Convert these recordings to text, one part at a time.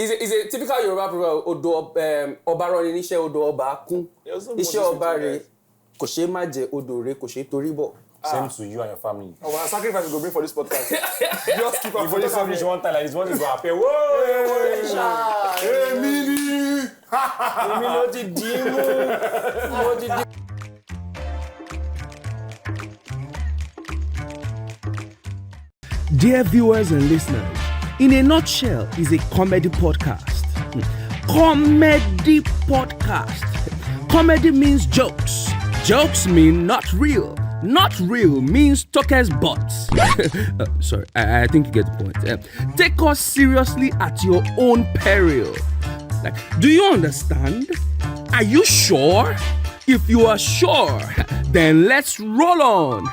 It's a typical Yoruba proverb. Odo Obaroni níṣẹ́ odo ọba kún. Iṣẹ́ ọba rẹ̀ kò ṣe má jẹ odò rẹ̀ kò ṣe torí bọ̀. Same to you and your family. Oh, what a sacrifice you go bring for this podcast. Just keep up. If you finish one time like this, one is go appear. Whoa! Emily! Dear viewers and listeners, In a Nutshell is a comedy podcast. Comedy podcast. Comedy means jokes. Jokes mean not real. Not real means talkers butts. Sorry, I think you get the point. Take us seriously at your own peril. Like, do you understand? Are you sure? If you are sure, then let's roll on.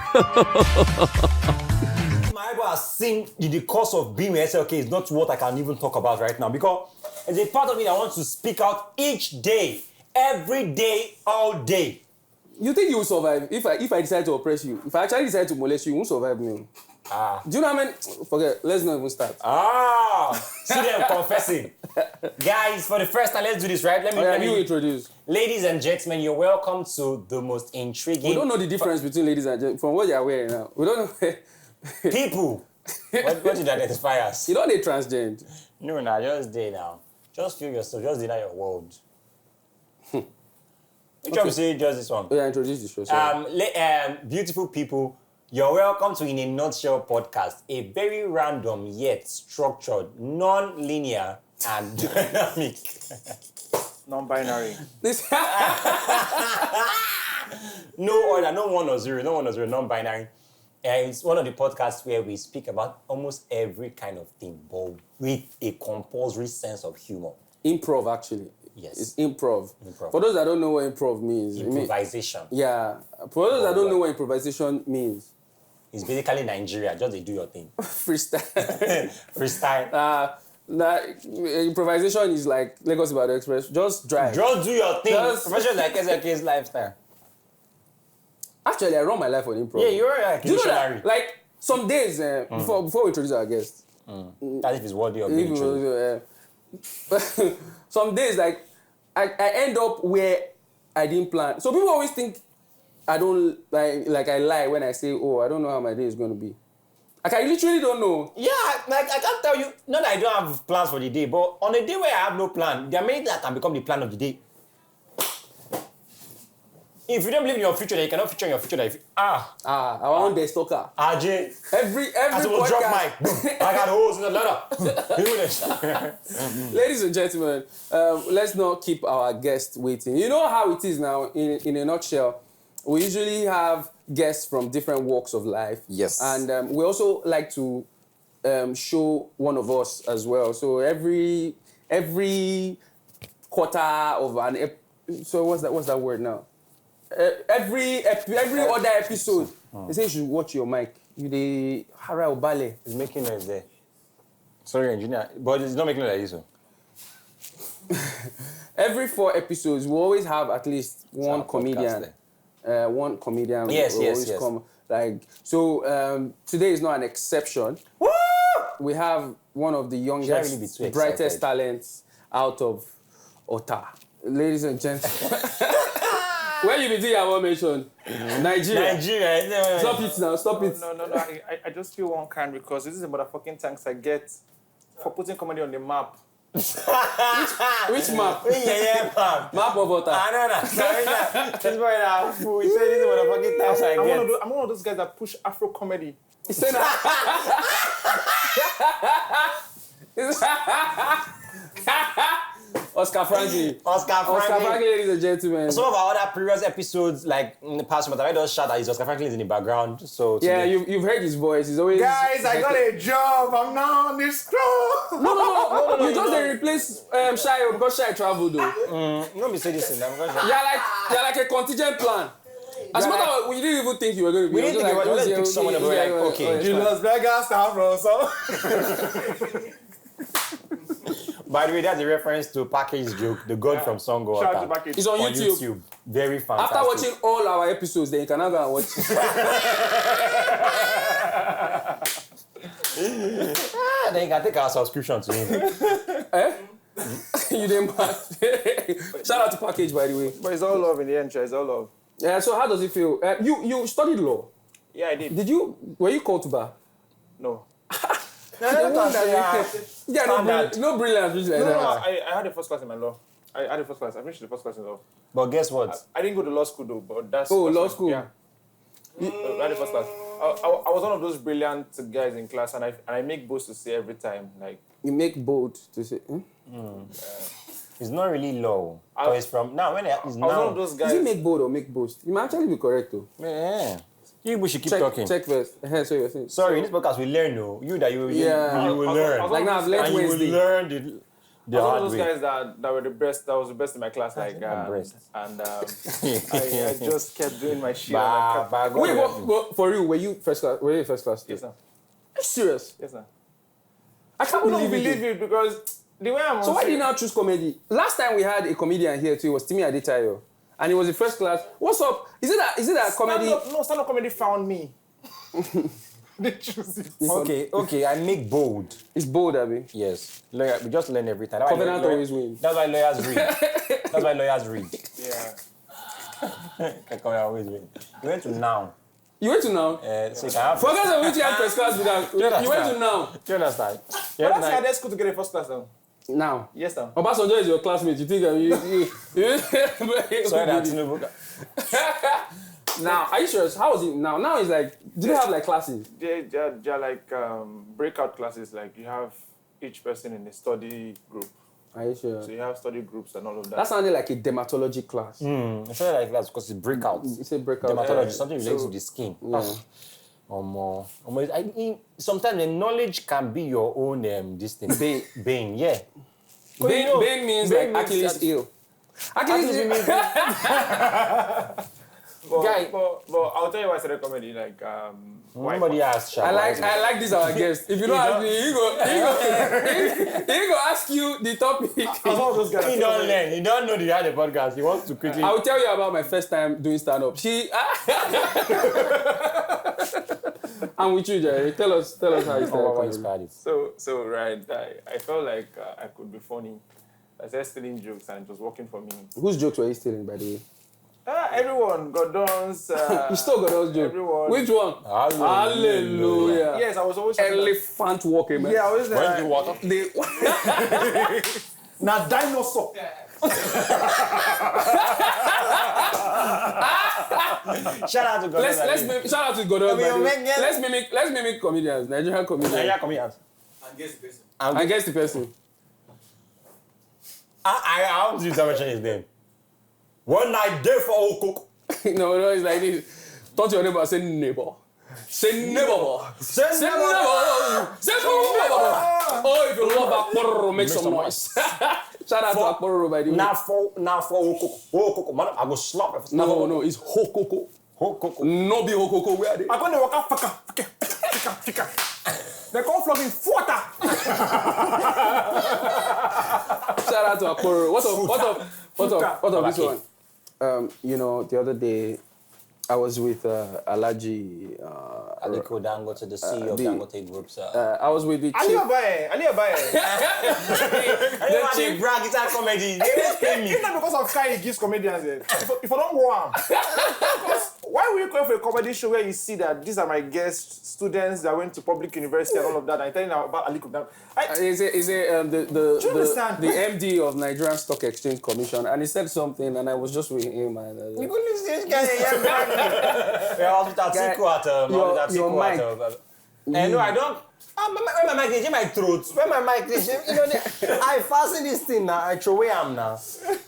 My ego has seen in the course of being with SLK is not what I can even talk about right now because there's a part of me that wants to speak out each day, every day, all day. You think you will survive if I decide to oppress you? If I actually decide to molest you, you won't survive me. Do you know how many? Forget. Let's not even start. See them confessing. Guys, for the first time, let's do this, right? Let me introduce. Ladies and gentlemen, you're welcome to the most intriguing. We don't know the difference between ladies and gentlemen. From what you're wearing now, we don't know. People. What did identify as? You don't need transgender. No, just day now. Just feel yourself. Just deny your world. Which one say just this one? Oh, yeah, introduce the show. Beautiful people, you're welcome to In a Nutshell podcast, a very random yet structured, non-linear and dynamic. Non-binary. No order, no 1 or 0, non-binary. It's one of the podcasts where we speak about almost every kind of thing, but with a compulsory sense of humor. Improv, actually. Yes. It's improv. For those that don't know what improv means. Improvisation. For those that don't know what improvisation means. It's basically Nigeria, just they do your thing. Freestyle. Freestyle. Improvisation is like Lagos Ibadan Express. Just drive. Just do your thing. Profession like SLK's lifestyle. Actually, I run my life on improv. Yeah, you're like a missionary. Like, some days, before we introduce our guest. As if it's worthy of being introduced. Some days, like, I end up where I didn't plan. So people always think I don't, like I lie when I say, oh, I don't know how my day is going to be. Like, I literally don't know. Yeah, like, I can't tell you, not that I don't have plans for the day, but on a day where I have no plan, there are many things that can become the plan of the day. If you don't believe in your future, then you cannot feature in your future. That if I want the stalker. Jay. Every as it will drop mic. I got holes in the letter. Ladies and gentlemen, let's not keep our guests waiting. You know how it is now, in a nutshell. We usually have guests from different walks of life. Yes. And we also like to show one of us as well. So every quarter of an so what's that word now? Every other episode, they say you should watch your mic. You the Hara Obale is making noise there. Sorry, engineer, but it's not making noise like this. Every 4 episodes, we always have at least one comedian. One comedian. Yes. Come. Like so, today is not an exception. Woo! We have one of the youngest, brightest talents out of Ota. Ladies and gentlemen. Where you be doing your mention? Nigeria. Stop it now. Stop it. No. I just feel one kind because this is the motherfucking thanks I get for putting comedy on the map. Which map? Yeah, map. Map of Ota. I know that. This boy now, fool. He said this is the motherfucking thanks I get. I'm one of those guys that push Afro comedy. He said that. Oscar Franklin, ladies and gentlemen. Some of our other previous episodes, like in the past month, I just shout that Oscar Franklin is in the background. So yeah, you've heard his voice. He's always guys. I got a job. I'm now on this crew. No. You just replace Shai because Shai traveled though. No, me say this in them. You're like a contingent plan. As a matter of fact, we didn't even think you were going to be. We didn't think you were going to pick someone. We were like, okay. Julius Berger, Star so. By the way, that's a reference to Package Joke, the god from Songo. It's on YouTube. Very fantastic. After watching all our episodes, then you can now go and watch it. Then you can take our subscription to him. you didn't match. Shout out to Package, by the way. But it's all love in the end, it's all love. Yeah, so how does it feel? You studied law. Yeah, I did. Were you called to bar? No. No brilliance. I had the first class in my law. I had the first class. I finished the first class in law. But guess what? I didn't go to law school though, but that's... law school. Yeah. I had the first class. I was one of those brilliant guys in class, and I make boast to say every time, like... You make bold to say... It's not really law. It's from... Now, when it's now... I was one of those guys... Is it make bold or make boast? You might actually be correct though. Yeah. You should keep talking. Check first. So you're saying. Sorry, in this podcast we learn, no. You will learn. Like now I've learned Wednesday. You will learn the I was one hard of those way. guys that were the best, that was the best in my class, like, I just kept doing my shit. Wait, but for you, were you first class? Were you first class? Yes, sir. Are you serious? Yes, sir. I can't I don't believe it because the way I'm... So why did you now choose comedy? Last time we had a comedian here too, it was Timmy Adetayo. And he was in first class. What's up? Is it that comedy? Stand-up comedy found me. They choose it. Okay, I make bold. It's bold, Abby. Yes. Lawyer, we just learn every time. Covenant always wins. That's why lawyers read. That's why lawyers read. Yeah. Covenant always win. You went to now. You went to now? So you can have... Forget about which you had first class without. You went to now. Do you understand? But that's the hardest school to get a first class now. Now. Yes, sir. Obasanjo is your classmate. You think you Sorry, that Tinubu. Now, are you serious? How is it now? Now it's like, do they have like classes? They're like breakout classes. Like you have each person in a study group. Are you sure? So you have study groups and all of that. That sounded like a dermatology class. I feel like that's because it's breakouts. It's a breakout. Dermatology, something related to the skin. Yeah. I mean, sometimes the knowledge can be your own this thing. Bane, yeah. Bane means like Achilles heel. Achilles heel means... But I'll tell you why I started comedy. Like, Nobody asked. I like this our guest. If you don't ask me, he go ask you the topic. He don't learn. He don't know the other podcast. He wants to quickly. I will tell you about my first time doing stand-up. I'm with you, Jerry. Tell us how you started. So right, I felt like I could be funny. I started stealing jokes and it was working for me. Whose jokes were you stealing, by the way? Everyone. Gordon's. You still got those jokes? Everyone. Which one? Hallelujah. Yes, I was always... Elephant walking, man. Yeah, I was... When you walk up, Now, dinosaur. shout out to God. Shout out to Godwin. Let's mimic comedians, Nigerian comedians. And guess the person. How do you mention his name? One night there for old cook. No, it's like this. Talk to your neighbor, say neighbor. Say neighbor. Say neighbor. Say neighbor. Oh, if you love Akporo, make some noise. Shout out to Akporo, by the way. Now for old cook. Man, I go slap. No, it's Hokoko. Hokoko. No be Hokoko, where are they? I'm going to walk out, fika. They come flogging water. Shout out to Akporo. What of this one? The other day, I was with Alaji. Aliko Dangote, the CEO of Dangote Group, I was with the chief. Ali Abaye. The chief brag, it's a comedy. They don't pay me. It's not because of Kai he gives comedians it. If I don't go on. Why will you come for a comedy show where you see that these are my guest students that went to public university and all of that? I tell you now about Aliko Dangote. The MD of Nigerian Stock Exchange Commission, and he said something, and I was just with him. And you couldn't see this guy. Your mic. No, I don't. When my mic is in my throat. When my mic is, I fasten this thing now. I throw away am now.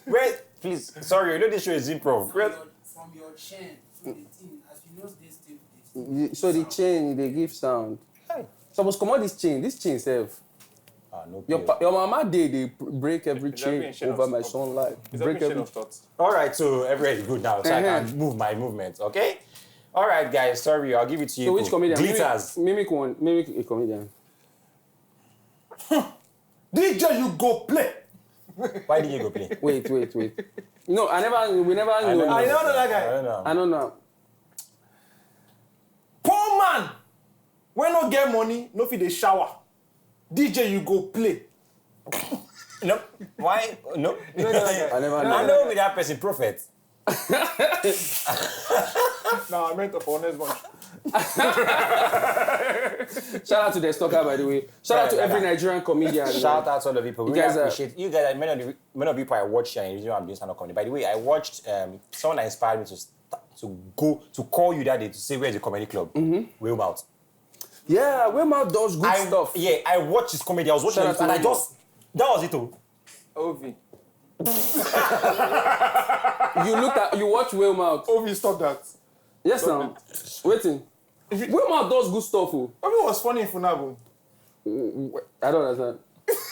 Wait, please. Sorry, this show is improv. From your chain to the thing, as you know, this thing. So the chain, they give sound. Suppose come on this chain self. No your mama they break every chain over my son's life. Break every thoughts. All right, so everybody's good now, so I can move my movements, okay? All right, guys, sorry, I'll give it to you. So which comedian? Glitters. Mimic a comedian. DJ, you go play. Why did you go play? Wait. No, we never I know that guy. I don't know. Poor man. When no get money, no fit dey shower. DJ, you go play. No. Why? No. I know with that person, Prophet. No, I meant a honest one. Shout out to the stalker, by the way. Shout out to every Nigerian comedian. Shout out to all the people. We guys appreciate you guys. Many of people I watched and you know I'm doing stand-up comedy. By the way, I watched someone that inspired me to call you that day to say where's the comedy club. Wilmouth. Yeah, Wilmouth does good stuff. Yeah, I watched his comedy. I was watching it and I just that was it too. OV. You watch Wilmouth. OV, stop that. Yes, now. Waiting. Wilmouth does good stuff. OV was funny in Funabo. I don't understand.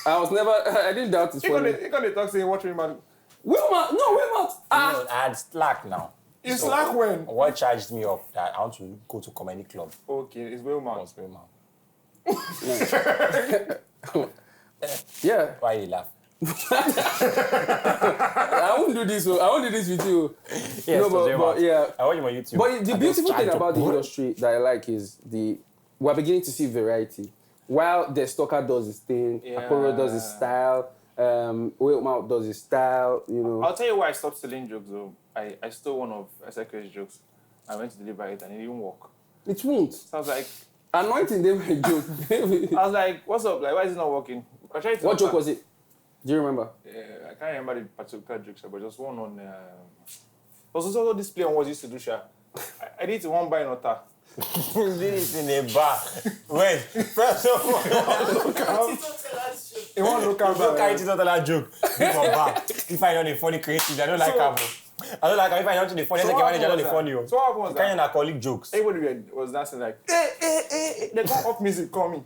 I didn't doubt it's funny. He can't talk saying watch Wilmouth. Wilmouth. I had slack now. You slack when? What charged me up that I want to go to comedy club? Okay, it's Wilmouth. Was Wilmouth. Yeah. Why you laugh? I won't do this. I won't do this with you. Yes, no, but yeah. I watch him on YouTube. But the beautiful thing about the industry that I like is we're beginning to see variety. While the stalker does his thing, Apollo does his style, Wilmouth does his style, you know. I'll tell you why I stopped stealing jokes though. I stole one of SK's jokes. I went to deliver it and it didn't work. It won't. So I was like, anointing them my joke. I was like, what's up? Like, why is it not working? What joke was it? Do you remember? I can't remember the particular joke, but just one on. There was also this play on what I used to do, Sha. I did it one by another. You did it in a bar. Wait, first of all, It won't look out. don't carry it not that joke. Before bar. If I know the funny creative, I don't like Cabo. I don't like if I know the funny, I don't the funny. So what was that? Carrying a colleague jokes. Everybody was dancing like, hey. They got off music, call me.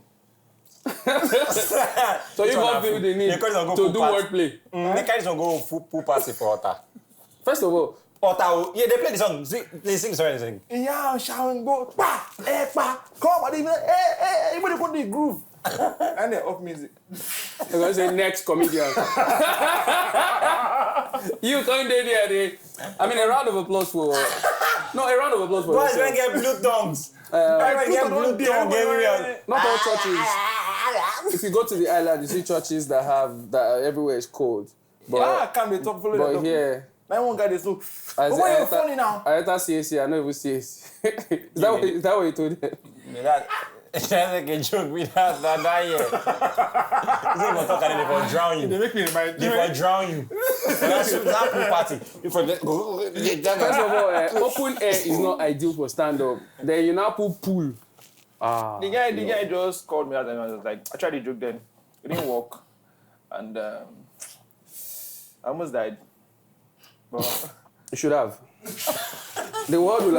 So you got people they need to do wordplay. They can't even go full party for Otta. First of all, Otta, yeah, they play the song. They sing, sorry, they sing. Yeah, shout and go, pa, come on, everybody put the groove. And they're off music. I'm going to say next comedian. You come there. I mean, a round of applause for... No, a round of applause for Boys yourself. don't get blue tongues. Everybody get blue tongue everywhere. Not all churches. If you go to the island, you see churches that everywhere is cold. But, can't be talk follow but here... That one guy is so... But why are you funny now? I enter CAC, I know even CAC. Is that what you told them? That's like a joke with that year. He's not even talking, they for drown you. They make me remind They for drown you. That's that pool party. First of all, open air is not ideal for stand-up. Then you now put pool. The guy just called me out and I was like, I tried the joke then. It didn't work. And I almost died. But You should have. The whole world will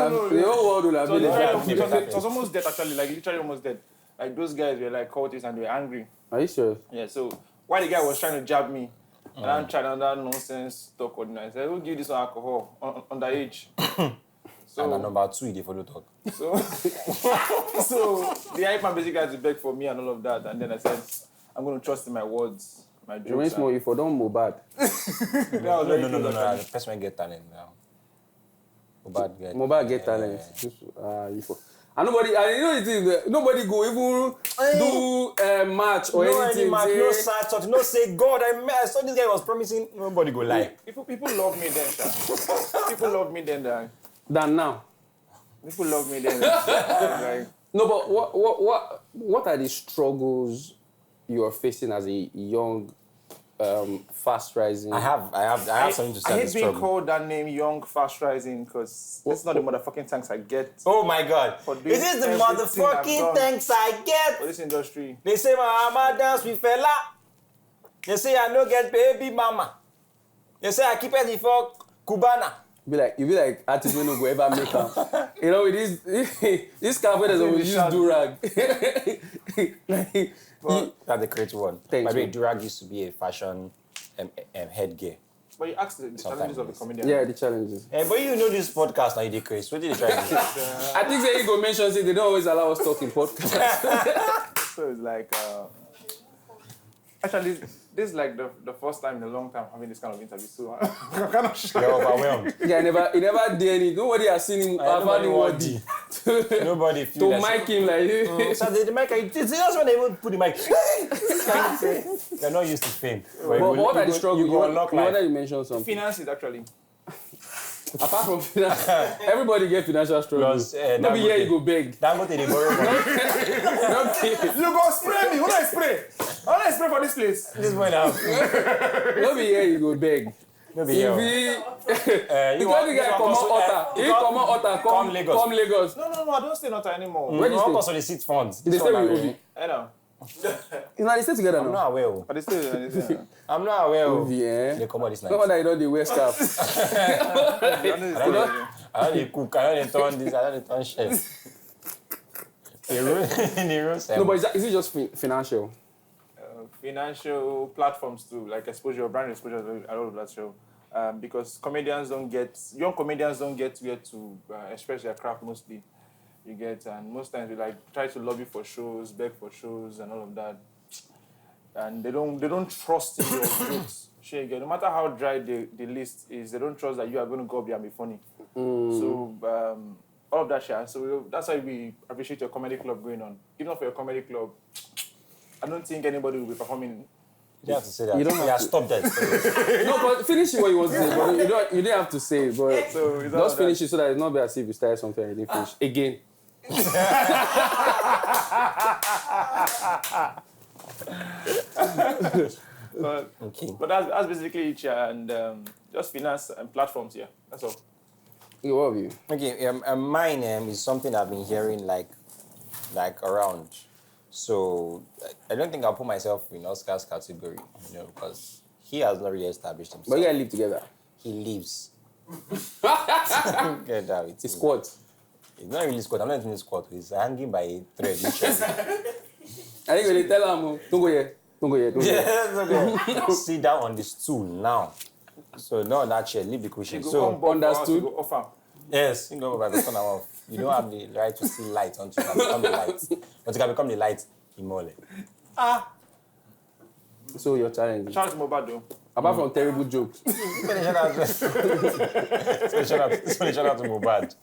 have been it was almost dead actually, like literally almost dead. Like those guys were like cultists and they were angry. Are you serious? Yeah, so while the guy was trying to jab me, and I'm trying another nonsense talk with him, I said, who give this one alcohol underage? So, and number 2, they follow talk. So the hype man basically had to beg for me and all of that, and then I said, I'm going to trust in my words, my jokes. It means more if you don't move bad. No. The person get talent now. Mobile get talent. And nobody go even do match or anything. No sad thought. No say God. I saw this guy was promising. Nobody go lie. People love me then, sir. People love me then. Than now. People love me then. Like, no, but what are the struggles you are facing as a young, fast rising? I have something to say. I hate being called that name, young, fast rising, because this is not the motherfucking thanks I get. Oh my God! Is this the motherfucking thanks I get for this industry? They say my mama dance with fella. They say I no get baby mama. They say I keep it before Cubana. You be like artists when no go ever make them. You know, with this cafe doesn't always use durag. That's the creative one. Thanks, By the way, durag used to be a fashion headgear. But you asked the challenges of the comedian. Yeah, the challenges. But you know this podcast now, you did crazy. What did they try to do? I think they go mention say they don't always allow us talk in podcasts. So it's like, Actually, this is like the first time in a long time having this kind of interview. So I'm kind of sure. You're overwhelmed. Yeah, he never did any. Nobody has seen him have Nobody to feel that. mic him like So the mic, that's when they even put the mic. They're not used to fame. But what are the struggles? You You mentioned something. Finances, actually. Apart from finance, everybody get financial struggles. Maybe here you go beg. Dangote they borrow money. You go spray me. Who do I spray? How do I spray for this place? This boy now. Maybe here you go beg. Maybe here. You want the guy come out come Lagos. No, I don't stay in Ota anymore. Where do you stay? Also the seat funds. They stay with OV. I know. You know, they stay together I'm now. not aware. But they stay. I'm not aware. OV, They come out this night. No wonder you don't dey wear scarf. I don't cook. I don't turn this. I don't turn chef. No, but is it just financial? Financial platforms too, like exposure, brand exposure, all of that show. Because young comedians don't get where to express their craft mostly. You get, and most times we like try to lobby for shows, beg for shows, and all of that. And they don't trust in your jokes. No matter how dry the list is, they don't trust that you are going to go up there and be funny. So all of that shit. So that's why we appreciate your comedy club going on. Even for your comedy club, I don't think anybody will be performing. You have to say that. You don't have to stop that. No, but finish what you want to say. But you don't have to say it. But So just finish it so that it's not as if you started something and you didn't finish again. But that's basically it, yeah, and just finance and platforms, yeah. That's all. What have you? Okay, mine is something I've been hearing like around. So I don't think I'll put myself in Oscar's category, because he has not really established himself. But you guys live together. He lives. Get that with It's him. squad. It's not really squat. I'm not even squat. He's hanging by a thread. I think when they tell him, don't go here. Don't go here. Don't go here. Yes, okay. Sit down on the stool now. So not on that chair. Leave the cushion. So understood. yes, you know, by the turn off. You don't have the right to see light until you can become the light. But you can become the light, Imole. So your challenge. Charles Mobado. Apart from terrible jokes. Shout out to Mubad.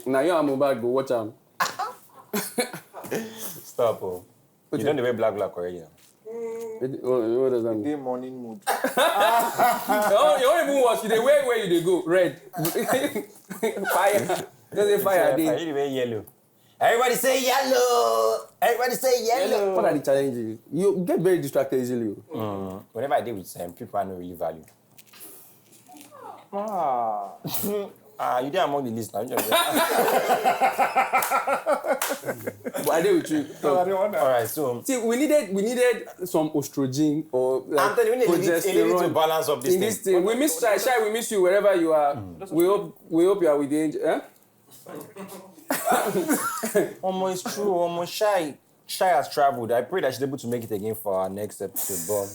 Now you and Mubad go watch him. Stop, oh. You don't wear black already now. What does that mean? Day morning mood. You don't even watch. They wear where you they go. Red. Fire. Just say fire. You wear yellow. Everybody say yellow. Everybody say yellow. What are the challenges? You get very distracted easily. Whenever I deal with people I don't really value. You did among the list now. But I deal with you. Alright, so See, we needed some estrogen or like we need progesterone to balance up this in this thing. We miss Shy, we miss you wherever you are. We hope you are with the angel. Eh? Almost true, almost Shy has traveled. I pray that she's able to make it again for our next episode.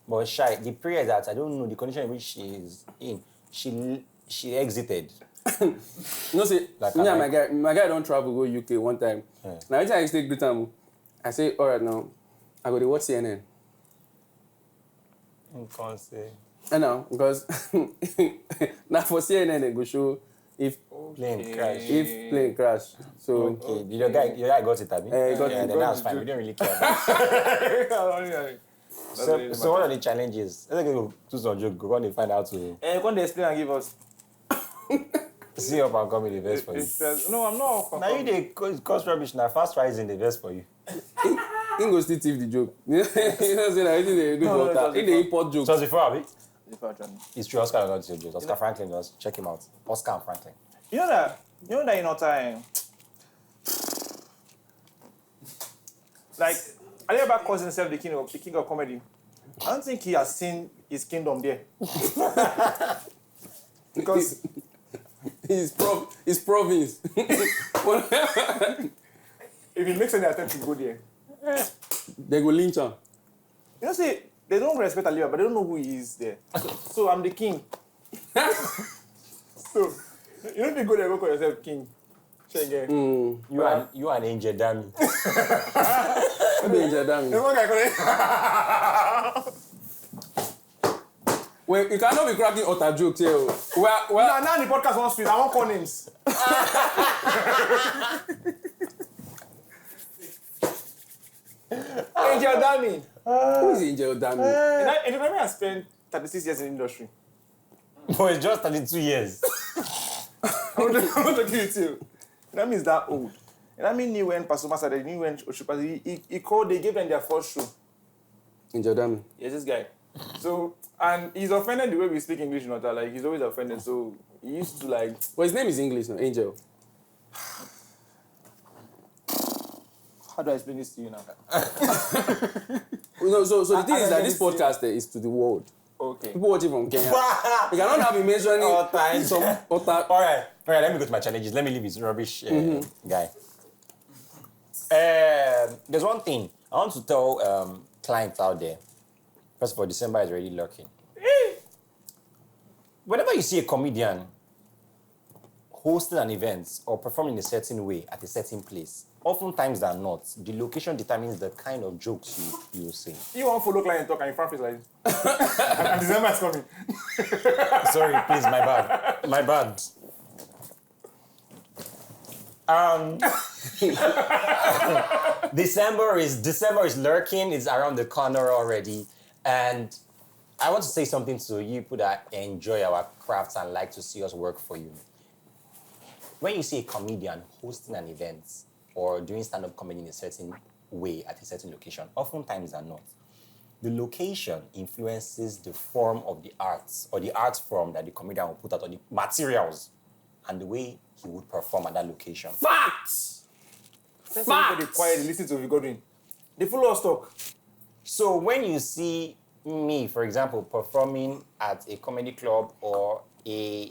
But Shy, the prayer is that I don't know the condition in which she is in. She exited. No, see, Like me and my guy don't travel go UK one time. Yeah. Now each time I stay greet am, I say, all right now, I go to watch CNN. Can't say. I know, because now for CNN they go show if plane crash. So Okay, your guy got it, Abi? Then that's fine. We don't really care about it. So what are the challenges? Let's go do some joke. Go on and find out to Can they explain and give us? see up and come in the best for you. No, I'm not. Now you dey cause rubbish. Now fast rising the best for you. he go still thief the joke. You know say na wetin they do for water. He dey import jokes. So it's before, Abi? It's true. Oscar not your jokes. Oscar Franklin does. Check him out. Oscar and Franklin. You know that in our time, like Alibaba calls himself the king of comedy. I don't think he has seen his kingdom there. Because his province. if he makes any attempt to go there, They go lynch him. you know, see, they don't respect Alibaba, but they don't know who he is there. So I'm the king. So you don't think go there, go call yourself king. Say again. You and Angel Dami. Who be Angel Dami? The one guy called Wait, you cannot be cracking utter jokes here. Well, now the podcast won't speak. I won't call names. Angel Dami. who is Angel Dami? Angel Dami has spent 36 years in the industry. But it's just 32 years. I want to give it to you. That means that old. And that means knew when Pasuma started, knew when Oshupa, he called, they gave them their first show. Angel Dami. Yes, this guy. So, and he's offended the way we speak English, not like he's always offended. So he used to like. Well, his name is English now, Angel. How do I explain this to you now? No, so the thing is that this podcast is to the world. Okay. People watching from Kenya. You cannot have me mentioning All time. some utter. All right, let me go to my challenges. Let me leave this rubbish guy. There's one thing I want to tell clients out there. First of all, December is already lurking. Whenever you see a comedian hosting an event or performing in a certain way at a certain place, oftentimes than not, the location determines the kind of jokes you will say. You want to follow client talk and you front face like this. And December is coming. Sorry, please, my bad. December is lurking. It's around the corner already, and I want to say something to you people that enjoy our crafts and like to see us work for you. When you see a comedian hosting an event or doing stand-up comedy in a certain way at a certain location, oftentimes than not, the location influences the form of the arts or the art form that the comedian will put out, or the materials and the way he would perform at that location. Facts! Everybody quiet, listen to OVY GODWIN. They follow us talk. So when you see me, for example, performing at a comedy club or a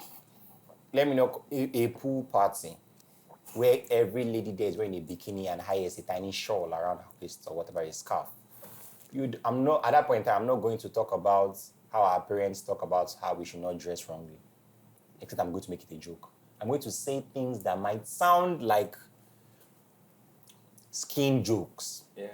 pool party where every lady there is wearing a bikini and has a tiny shawl around her waist or whatever, a scarf, at that point in time, I'm not going to talk about how our parents talk about how we should not dress wrongly. Except I'm going to make it a joke. I'm going to say things that might sound like skin jokes. Yeah.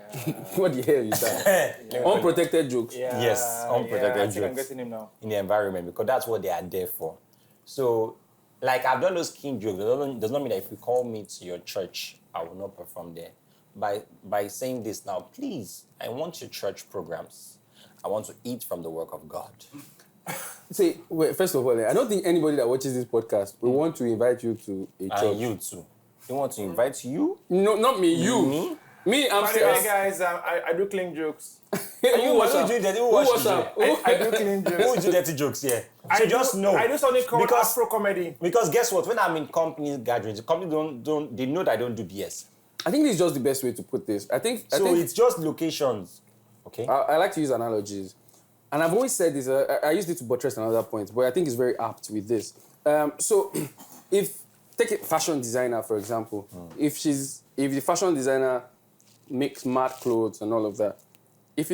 What the hell is that? Unprotected jokes. Yeah. Yes, unprotected I think jokes. I'm getting him now. In the environment, because that's what they are there for. So, like, I've done those skin jokes. Does not mean that if you call me to your church, I will not perform there. By saying this now, please, I want your church programs. I want to eat from the work of God. See, wait, first of all, I don't think anybody that watches this podcast will want to invite you to a church. And you too. They want to invite you? No, not me, you. Me? Me, I'm By the way, guys, I do clean jokes. Who was do that? I do clean jokes. Who do dirty jokes here? So just know. I do something called Afro comedy. Because guess what? When I'm in company gatherings, the company they know that I don't do BS. I think this is just the best way to put this. I think It's just locations. Okay? I like to use analogies. And I've always said this, I used it to buttress another point, but I think it's very apt with this. So, take a fashion designer, for example. If the fashion designer makes mad clothes and all of that, if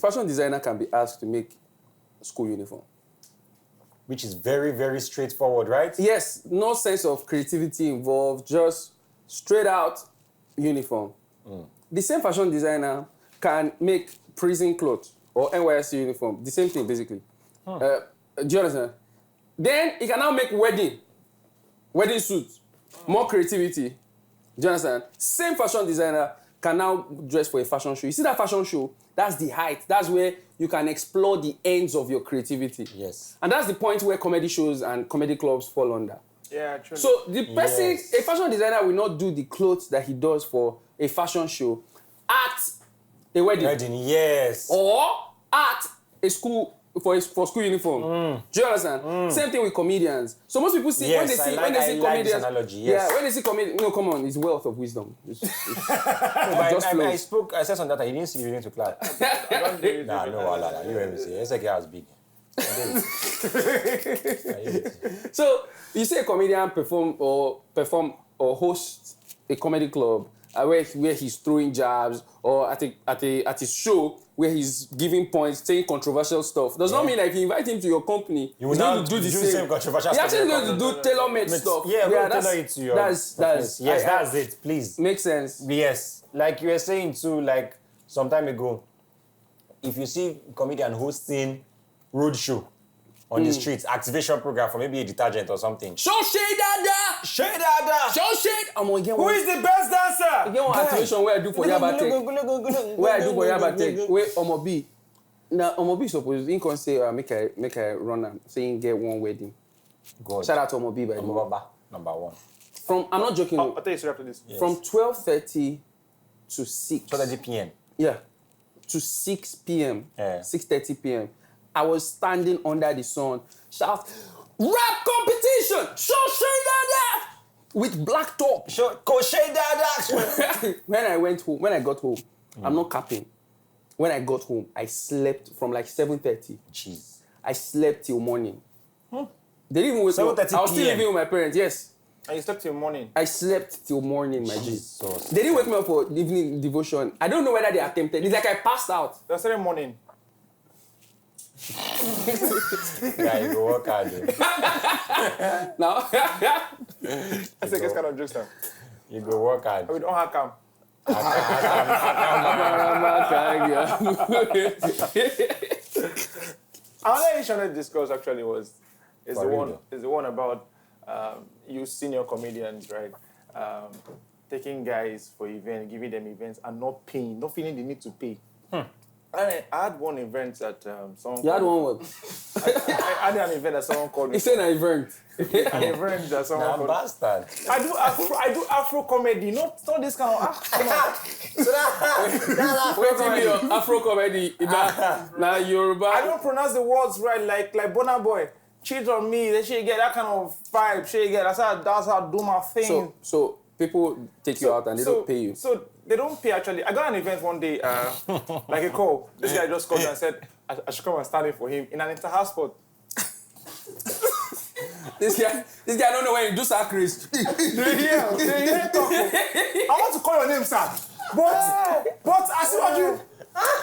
fashion designer can be asked to make school uniform. Which is very, very straightforward, right? Yes, no sense of creativity involved, just straight out uniform. The same fashion designer can make prison clothes or NYSC uniform, the same thing basically. Do you understand? Then he can now make wedding suits, more creativity. Do you understand? Same fashion designer can now dress for a fashion show. You see that fashion show? That's the height. That's where you can explore the ends of your creativity. Yes. And that's the point where comedy shows and comedy clubs fall under. Yeah, true. So the person, a fashion designer will not do the clothes that he does for a fashion show at a wedding. Yes. Or at a school for school uniform. Do you understand? Same thing with comedians. So most people see when they see comedians. This analogy, yes. Yeah, when they see comedians, no, come on, it's wealth of wisdom. I said something that you didn't see me to clap. Nah, no, you heard me say. It's like I was big. So you see a comedian perform or host a comedy club, where he's throwing jabs, or at a show where he's giving points, saying controversial stuff. Does not mean that if you invite him to your company, he's going to do the same controversial stuff. He's actually going to do tailor-made stuff. Yeah, tailor it to your that's that's it. Please. Makes sense. Yes, like you were saying too, like some time ago, if you see a comedian hosting roadshow on the streets, activation program for maybe a detergent or something. Show shade dada! Shade dada! Show shade! Who is the best dancer? Again, one activation where I do for Yaba Tech. Where I do for Yaba Tech. Where Omobi. Now, Omobi suppose, he can say, make I run am, saying get one wedding. God. Shout out to Omobi, by the way. Number one. I'm not joking. I'll tell you straight after this. Yes. From 12:30 to 6. 12:30 p.m. Yeah. To 6 p.m. Yeah. 6:30 p.m. I was standing under the sun, shout, rap competition! Show shade dada! With black top. Show shade dada! When I got home, I'm not capping. When I got home, I slept from like 7:30. Jeez. I slept till morning. They didn't even wake me up. I was still living with my parents, yes. And you slept till morning? I slept till morning, my G. So They didn't wake me up for evening devotion. I don't know whether they attempted. It's like I passed out. They started morning. yeah, you go work hard. Now, That's a kind of jokes now. You go work hard. We don't have cam. Another issue I discussed actually is the one about you senior comedians, right? Taking guys for events, giving them events, and not paying, not feeling the need to pay. I had one event that someone. you had one word. I had an event that someone called me. He said an event. An event that someone called me. Bastard. I do Afro comedy, not this kind of. Come on. So that's Wait till your Afro comedy. Now Yoruba. I don't pronounce the words right, like Burna Boy. Cheat on me, then she get that kind of vibe. She get that's how I do my thing. So people take you out and they don't pay you. So they don't pay actually. I got an event one day, like a call. This guy just called me and said I should come and stand in for him in an inter-house spot. This guy don't know when you do sacrifice. They hear talking. I want to call your name, sir. But I see what you.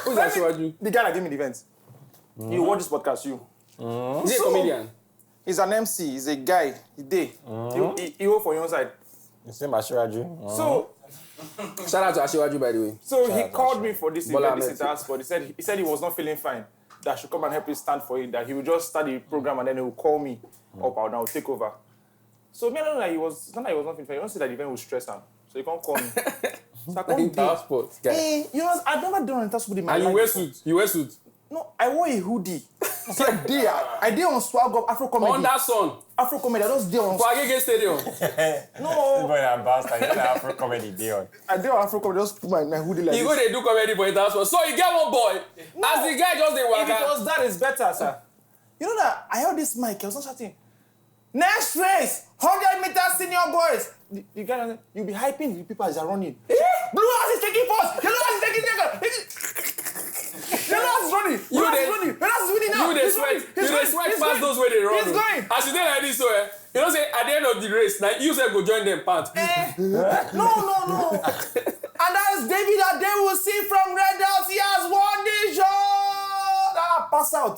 Who's that? See what you? The guy that gave me the event. You watch this podcast, you. He's a comedian. He's an MC. He's a guy. He did. He hold for your own side. the same Ashiraju. So. Shout out to Ashiwaju, by the way. So he called me for this event, this Ahmed. inter-house spot. He said he was not feeling fine. That I should come and help him stand for it. That he would just start the program and then he would call me up and I would take over. So me, I don't know that he was not feeling fine. He don't say that the event would stress him. So he can't call me. So I can't Inter sport, guy. Hey, you know, I've never done an inter sport in my And life. you wear suit. You wear suit. No, I wore a hoodie. So I did on swag up Afro comedy. On that sun. Afro comedy. I just did on. For Agege Stadium. No. Boy, I'm bastard. You know Afro comedy deal. I did on Afro comedy. Just put my hoodie like You this. go they do comedy for inter sport. So you get one boy. No. As the guy just dey If it waka. was that, it's better, sir. You know that I held this mic. I was not shouting. Next race, 100 meters senior boys. The guy, you'll be hyping the people as they're running. Blue house is taking first. Yellow house is taking second. Yellow house is running. Blue house is running. Yellow house is winning now. You dey He's sweat. running. You He's dey going. sweat He's past going. those where they run. He's going. As you dey like this, so you know say at the end of the race, now you say go join them pant. No. And that's David that they will see from Red House. He has won this show. Pass out.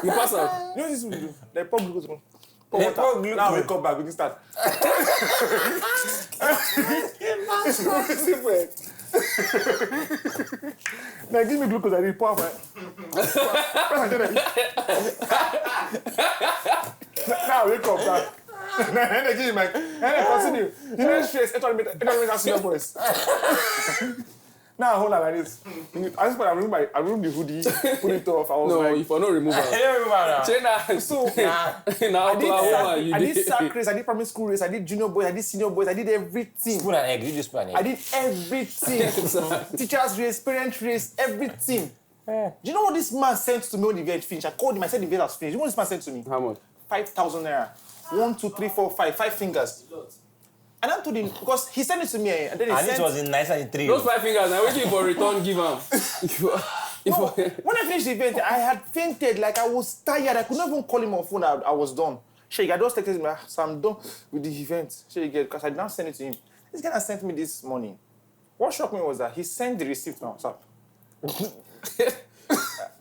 You pass out. You know what this will do? They pop glucose. They pop glucose. Now we come back. We can start. Now give me glucose. I need pour my. Now we come back. Then they give me my. And then continue. You know stress. 800 senior boys. Now hold on like this. I just put I removed the hoodie, put it off. I was No, like, if I no remove am. Chena. so Now I did sack race, I did primary school race, I did junior boys, I did senior boys, I did everything. Spoon and egg. You just spoon and egg. I did everything. Teachers race, parent race, everything. Do you know what this man sent to me when the event finished? I called him, I said the event has finished. You know what this man sent to me? How much? 5,000 naira. 1, 2, 3, 4, 5. 5 fingers. And I told him, because he sent it to me, and then he And sent... it was in 1993. Those 5 fingers, I'm waiting for return give am. No, when I finished the event, I had fainted, like I was tired. I could not even call him on phone. I was done. Sheikh, I just texted him, so I'm done with the event. Sheikh, because I did not send it to him. This guy has sent me this morning. What shocked me was that he sent the receipt on WhatsApp.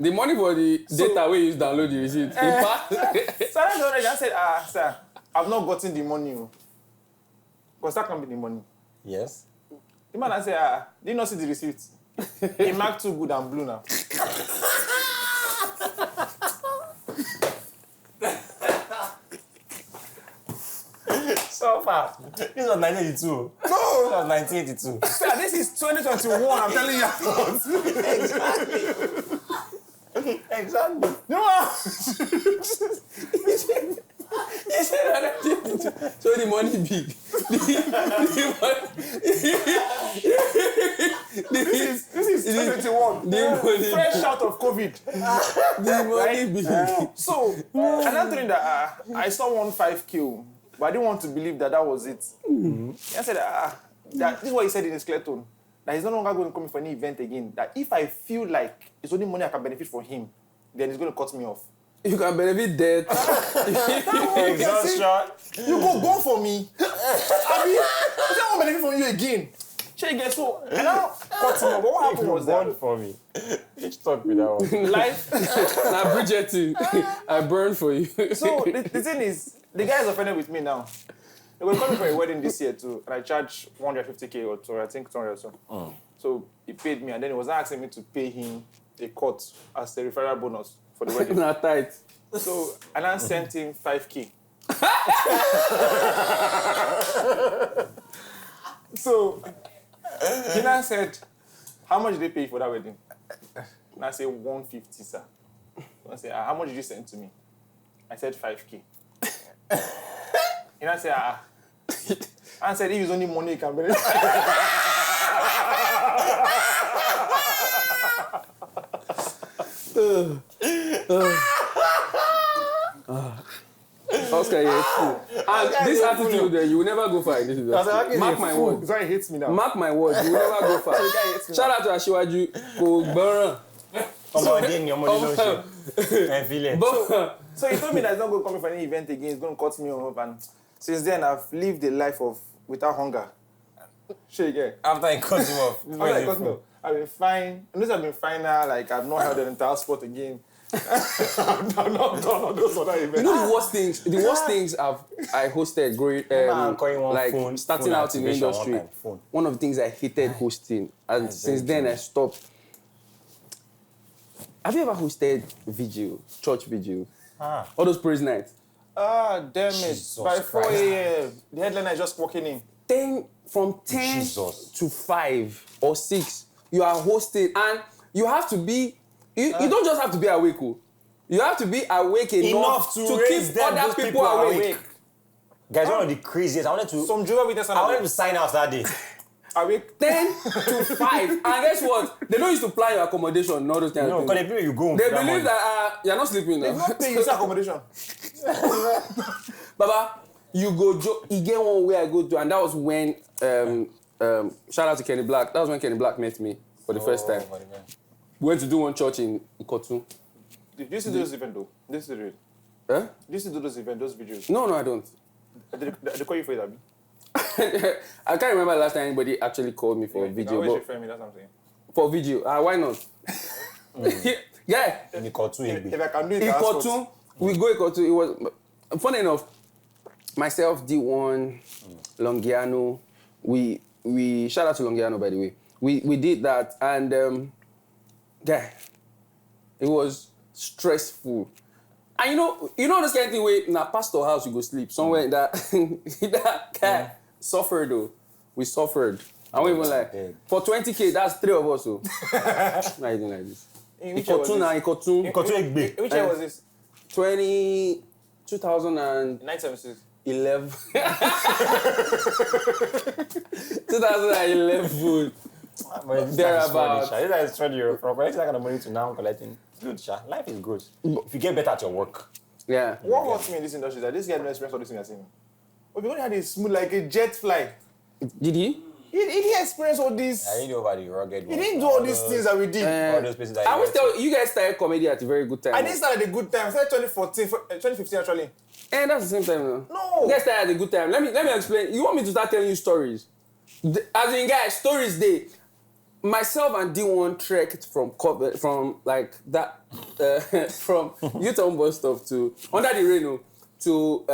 The money for the data we use download the receipt. So I said, sir, I've not gotten the money. Because that can be the money. Yes. The man I said, did you not see the receipt? He marked too good and blue now. So far. This was 1982. No! This was 1982. Sir, this is 2021, I'm telling you. Exactly. No! He said that. So the money big. This is 2021. The money Fresh out of COVID. The money big. So, another thing that I saw 5K, but I didn't want to believe that was it. I said, that this is what he said in his clear tone, that he's no longer going to come for any event again. That if I feel like it's only money I can benefit from him, then he's going to cut me off. You can benefit debt. Exhaustion. You go for me. I mean, I don't want to benefit from you again. Check again. So, and now cut him off. But what happened was that for me. Each talk with that one. life. Now, Bridgerton, I burn for you. So the thing is, the guy is offended with me now. They were coming for a wedding this year too, and I charged 150K or so, I think 200 or so. So he paid me, and then he was asking me to pay him a cut as a referral bonus for the wedding. Not tight. So and I sent him 5K. So he now said, "How much did they pay for that wedding?" And I said 150, sir. I said, "How much did you send to me?" I said 5K. And I said, I said, if it's only money, you can benefit. Oscar, you're fool. And this attitude, you will never go far in this industry. Mark my words. Sorry, he hates me now. Mark my words, you will never go far. Shout out to Ashiwaju. Kò gbọ́ràn. So he told me that he's not going to come for any event again. He's going to cut me off. And since then, I've lived a life without hunger. Sure, again. After I cut him off. I've been fine. Unless I've been fine now, like I've not held an entire sport again. I've not done all those other events. You know the worst things? The worst things I hosted growing, like starting out in the industry. One of the things I hated hosting, and since then I stopped. Have you ever hosted vigil, church vigil? All those praise nights? Damn it. Jesus By 4 Christ. a.m. The headliner is just walking in. From 10 to 5 or 6, you are hosting, and you have to be, you don't just have to be awake. You have to be awake enough to keep other people awake. Guys, one of the craziest. I wanted to sign out that day. Awake 10 to 5. And guess what? They don't used to plan your accommodation and all those kind of things. No, because they believe you go home. They believe that you're not sleeping now. They've not paid you accommodation. Baba, you go, you get one where I go to, and that was when, shout out to Kenny Black. That was when Kenny Black met me for the first time. We went to do one church in Ikotun. Did you see those events though? This is real. Huh? Did you see those events, those videos? No, I don't. They call you for it, Abi? I can't remember the last time anybody actually called me for a video. Always refer me, that's what I'm saying. For video, why not? Yeah. In Ikotun, If I can do it, Ikotun, we go Ikotun. It was funny enough. Myself, D1, Longiano. We shout out to Longiano, by the way. We did that, and it was stressful. And you know this kind of thing where in a pastor house you go sleep somewhere that guy suffered though. We suffered. I won't even like for 20K. That's 3 of us. So not even like this. Ikotun. Which year was this? 2000 and 1976. 11. 2011. Thereabouts. This is funny. From collecting that kind of money to now collecting. Good, Sha. Life is good. If you get better at your work. Yeah. What hurts me in this industry is that this guy didn't experience all this thing you're saying. But we only had a smooth like a jet fly. Did he? He didn't experience all this. I did over the rugged He ones. did all these things that we did. All those places that I always tell you guys started comedy at a very good time. I didn't start at a good time. I started 2015 actually. And that's the same time. No. You guys started at a good time. Let me explain. You want me to start telling you stories? As in, guys, stories day. Myself and D1 trekked from like that from Uton bus stop to under the rain to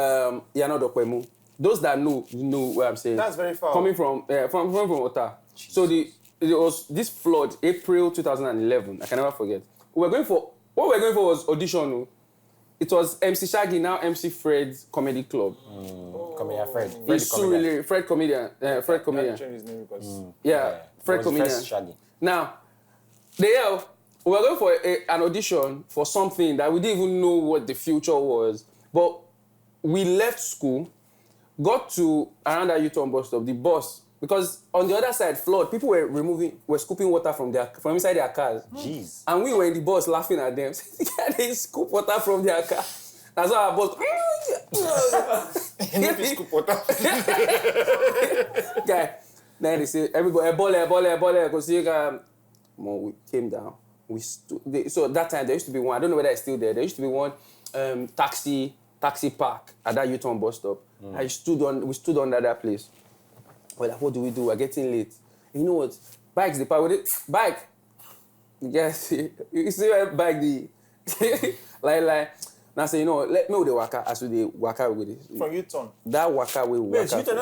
Yanodopemu. Those that know what I'm saying. That's very far. Coming from Ota. So there was this flood, April 2011. I can never forget. What we were going for was Audition. It was MC Shaggy, now MC Fred's comedy club. Comedian Fred. It's so really Fred comedian. Fred comedian. Change his name because Fred comedian. Shaggy. Now, we were going for an audition for something that we didn't even know what the future was. But we left school, got to around that U-turn bus stop, the bus, because on the other side, flood, people were scooping water from inside their cars. Jeez. And we were in the bus laughing at them. They scoop water from their car. That's why our bus. scoop water. Guy, then they say, everybody, ebole, because we came down. So at that time, there used to be one, I don't know whether it's still there, there used to be one taxi park at that U-turn bus stop. We stood under that place. We're like, what do we do? We're getting late. You know what? Bike's the power with it. Bike. Yes. You see where bike the like. Now say, you know, let me with the waka as we the waka with it. From U-turn. That waka we waka. Wait, U-turn,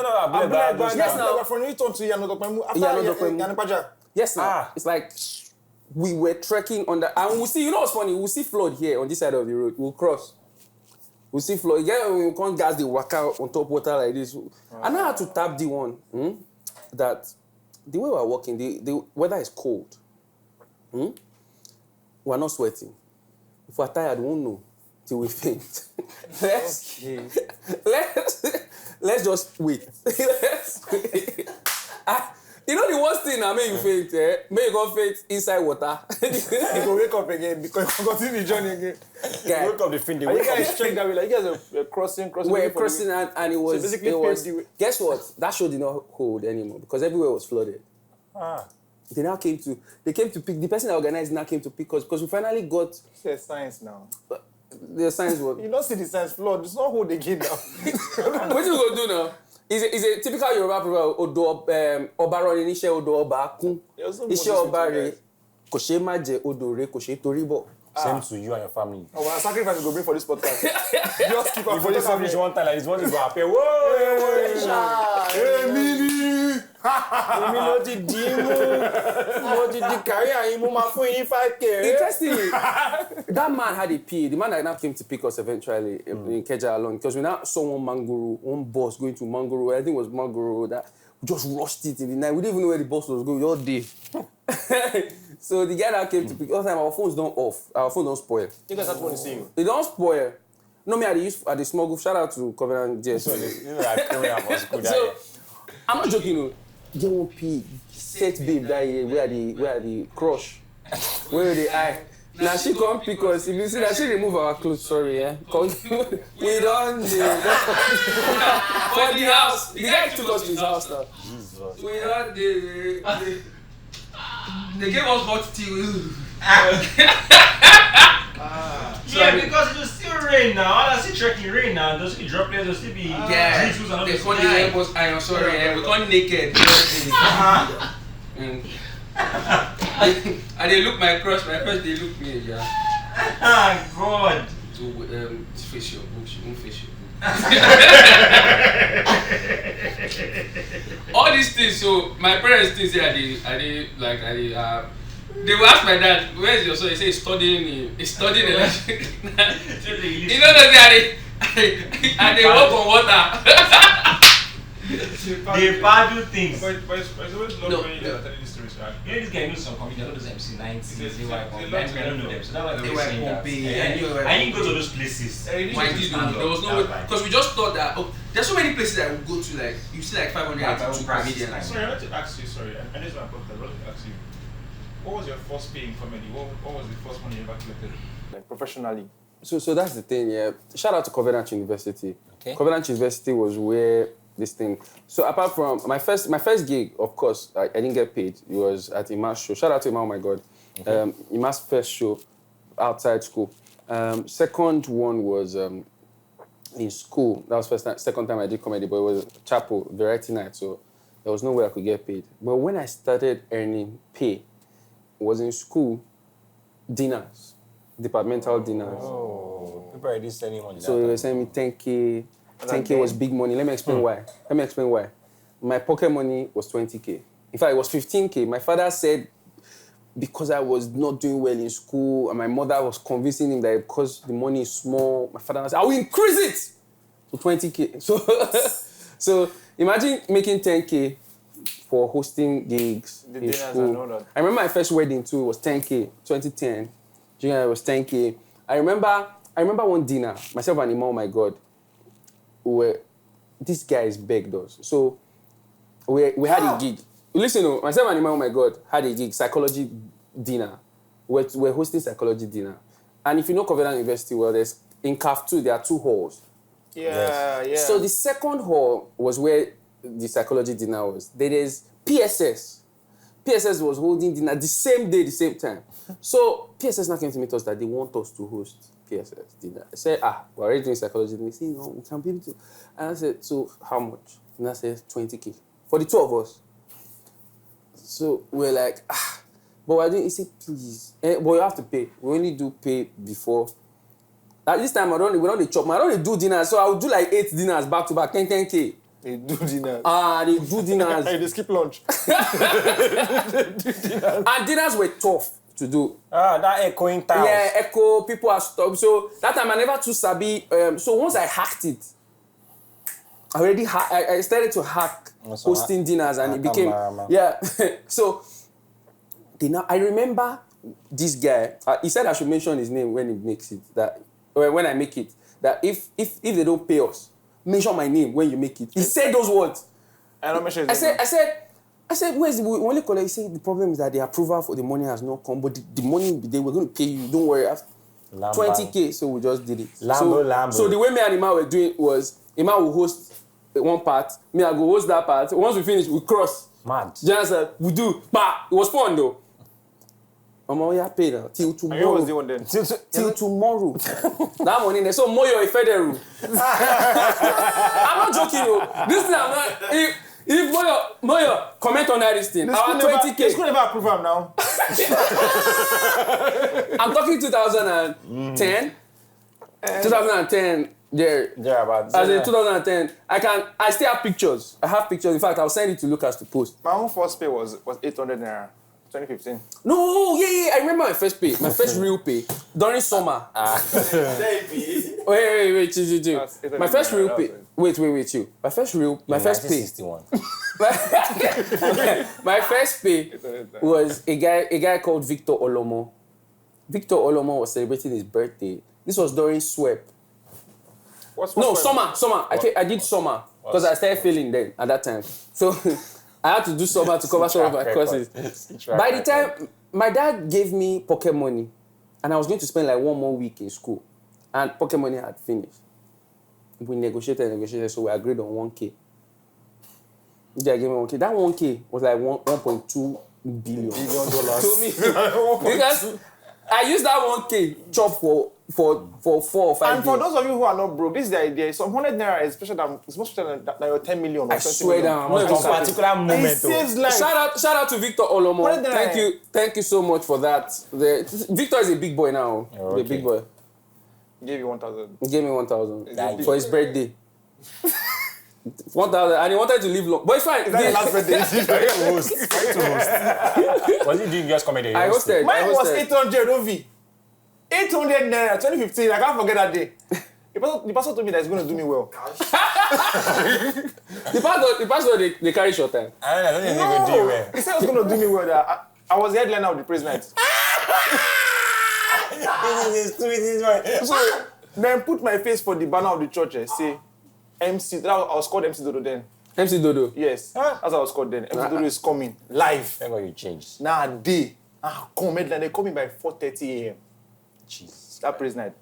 Yes, now. From U-turn to Yanodopemu. After Yanapaja. Yes, now. It's like we were trekking on the, and we'll see, you know what's funny? We'll see flood here on this side of the road. We'll cross. We'll see flood. Yeah, we can't gas the waka on top water like this. And I had to tap the one that the way we're walking, the weather is cold. We're not sweating. If we're tired, we won't know till we faint. Let's just wait. Let's wait. You know the worst thing that make you faint, make you go faint inside water. You go wake up again because you continue the journey again. Yeah. You wake up the fin, You guys check that way, like you guys are crossing. We're crossing and it was, So basically guess what? That show did not hold anymore because everywhere was flooded. They came to pick, the person that organized now came to pick us because we finally got... There's science now. The science was... You don't see the science flood, it's not hold again now. What you going to do now? It's a typical Yoruba proverb, Odo Obaron Inishe Odo Oba Kun. Ishe Obare, Koshe Maje Odore, Koshe Toribo. Same to you and your family. Oh, our sacrifice will go bring for this podcast. Just keep up for this family. One time like this, one is going to appear. Whoa! Hey, Mini! Interestingly, that man had a PA. The man that now came to pick us eventually in Keja alone, because we now saw one bus going to Mangoro. I think it was Mangoro that just rushed it in the night. We didn't even know where the bus was going all day. So the guy that came to pick us, our phones don't off. Our phone don't spoil. You guys have to see you. They don't spoil. No, me at the small group. Shout out to Covenant JS. So I'm not joking. JOP set babe that year where the crush, where the eye. Now she come pick us. If you see that she remove our clothes, sorry, cause we don't for the house. The guy took us to his house now. Jesus. We don't they gave us hot tea. Yeah, because it will still rain now. I see trekking rain now. There's still droplets, there'll still be drizzles and all this. They call the iron, sorry, we can't naked. And they look my crush they look me, yeah. God. To face your book, she won't face your book. All these things, so my parents think they will ask my dad, where is your son? He says he's studying electric. You know that and they walk on water. They paddle things. But it's always love when you're telling these stories, right? You know this guy knows some comedy, all those MC90s, I don't know them, so that's why they were saying that. I didn't go to those places. Why did you? There was no way, because we just thought that, there's so many places I would go to, like, you see like 500 comedians. Sorry, I want to ask you, and this is my podcast, I want to ask you, what was your first pay in comedy? What was the first money you ever collected? Like, professionally? So that's the thing, yeah. Shout out to Covenant University. Okay. Covenant University was where this thing. So apart from my first gig, of course, I didn't get paid. It was at Ima's show. Shout out to Ima, oh my God. Okay. Ima's first show outside school. Second one was in school. That was second time I did comedy, but it was chapel, variety night. So There was no way I could get paid. But when I started earning pay, it was in school, dinners, departmental dinners. Oh, people already sending money. So they were sending me 10K. 10K was big money. Let me explain why. My pocket money was 20K. In fact, it was 15K. My father said because I was not doing well in school and my mother was convincing him that because the money is small, my father said, I will increase it to 20K. So imagine making 10K for hosting gigs in school. I remember my first wedding too was 10K, 2010. Junior, it was 10K. I remember one dinner, myself and Imam, oh my God, these guys begged us. So we had a gig. Listen, myself and Imam, oh my God, had a gig, psychology dinner. We're hosting psychology dinner. And if you know Covenant University, well, there's in CAF 2, there are 2 halls. Yeah. So the second hall was where the psychology dinner was. There is PSS. PSS was holding dinner the same day, the same time. So PSS now came to meet us that they want us to host PSS dinner. I said, we're already doing psychology. And they said, no, we can be able to. And I said, so how much? And I said, 20K. For the 2 of us. So we're like, but why didn't he say, please? But you have to pay. We only do pay before. At this time, we don't chop. I don't do dinners, so I would do like 8 dinners back to back, 10K. They do dinners. They do dinners. They skip lunch. And dinners were tough to do. That echoing town. Yeah, echo, people are stopped. So that time I never too sabi. So once I hacked it, I started to hack hosting dinners and it became, yeah. So I remember this guy, he said I should mention his name when he makes it, when I make it, that if they don't pay us, mention my name when you make it. He said those words. I don't mention his name. I said, where's the only caller? He said the problem is that the approval for the money has not come, but the money they were going to pay you. Don't worry. 20K, so we just did it. Lambo. So the way me and Ima were doing was Ima will host one part, me I go host that part. Once we finish, we cross. Mad. Just we do. It was fun though. We are paid now till tomorrow. I was the one then. Till tomorrow. That money there. So Moyo is federal. I'm not joking though. This thing I'm not. If Moyo comment on that this thing, our 20K. This could never approve him now. I'm talking 2010. 2010. There about as in 2010. I still have pictures. I have pictures. In fact, I'll send it to Lucas to post. My own first pay was 800 naira. 2015. No, yeah. I remember my first pay. My first real pay during summer. Wait, chill. My first real pay. Wait, you. My first pay. My first pay was a guy called Victor Olomo. Victor Olomo was celebrating his birthday. This was during SWEP. Summer. I did summer because I started failing then at that time. So I had to do summer to cover some of my courses. By the time my dad gave me pocket money, and I was going to spend like 1 more week in school, and pocket money had finished. We negotiated, so we agreed on 1K. They gave me 1K. That 1K was like $1.2 billion. To me, because I used that 1K chop for 4 or 5 And for days. those of you who are not broke, this is the idea. Some 100 naira is more special than your 10 million or 20 swear million. down. Most particular moment. It saves life. Shout out to Victor Olomo. 100 naira. Thank you so much for that. Victor is a big boy now. Okay. The big boy. Gave you 1,000. He gave me 1,000 Exactly. for his birthday. 1,000, and he wanted to leave long. But it's fine. Is that your last birthday? Was he doing just comedy? I hosted. Mine was 800 OV. 800 naira, 2015. I can't forget that day. The pastor told me that he's going to do me well. The pastor, they carry short time. I don't think he would do well. He said he was going to do me well. That I was the headliner of the praise night. So then put my face for the banner of the church and say, MC. I was called MC Dodo then. MC Dodo. Yes, that's what I was called then. MC Dodo is coming live. Thank God you changed. Now a day. Come headline. They call me by 4:30 a.m. Jeez. That praise night.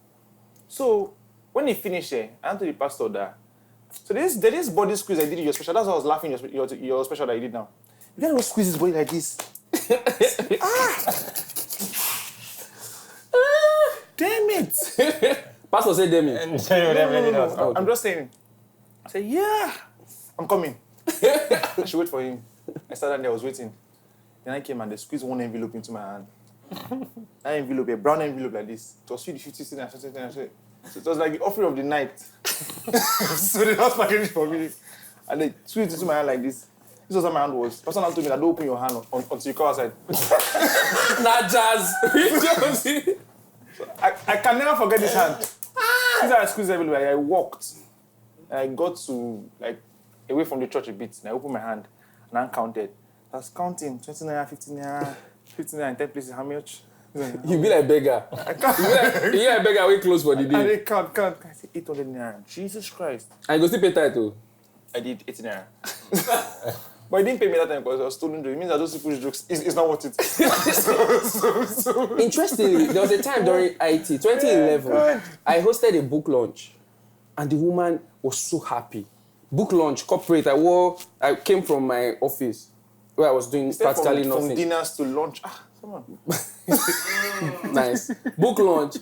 So when he finished I went to the pastor that. So there's this body squeeze I did in your special. That's why I was laughing your special that you did now. You can't squeeze his body like this. Damn it. Pastor said damn it. No. I'm just saying. I said, yeah, I'm coming. I should wait for him. I started there, I was waiting. Then I came and they squeezed one envelope into my hand. That envelope, a brown envelope like this. It was 50 cents. So it was like the offering of the night. So they just packaged it for me. And they squeezed it into my hand like this. This was how my hand was. The person told me that don't open your hand until you come outside. Not jazz. So I can never forget this hand. Since I squeezed everywhere, I walked. And I got to, like, away from the church a bit. And I opened my hand and I counted. I was counting 20 naira, 15 naira, 15 naira in 10 places. How much? You be like beggar. You be like beggar way close for the day. And they count. I said 800 naira. Jesus Christ. And you go still pay title. I did 80 naira. But he didn't pay me that time because I was stolen. It means that those people's jokes is not worth it. Interestingly, there was a time during IT, 2011, I hosted a book launch. And the woman was so happy. Book launch, corporate. I came from my office where I was doing practically nothing. From dinners to lunch. Come on. Nice. Book launch.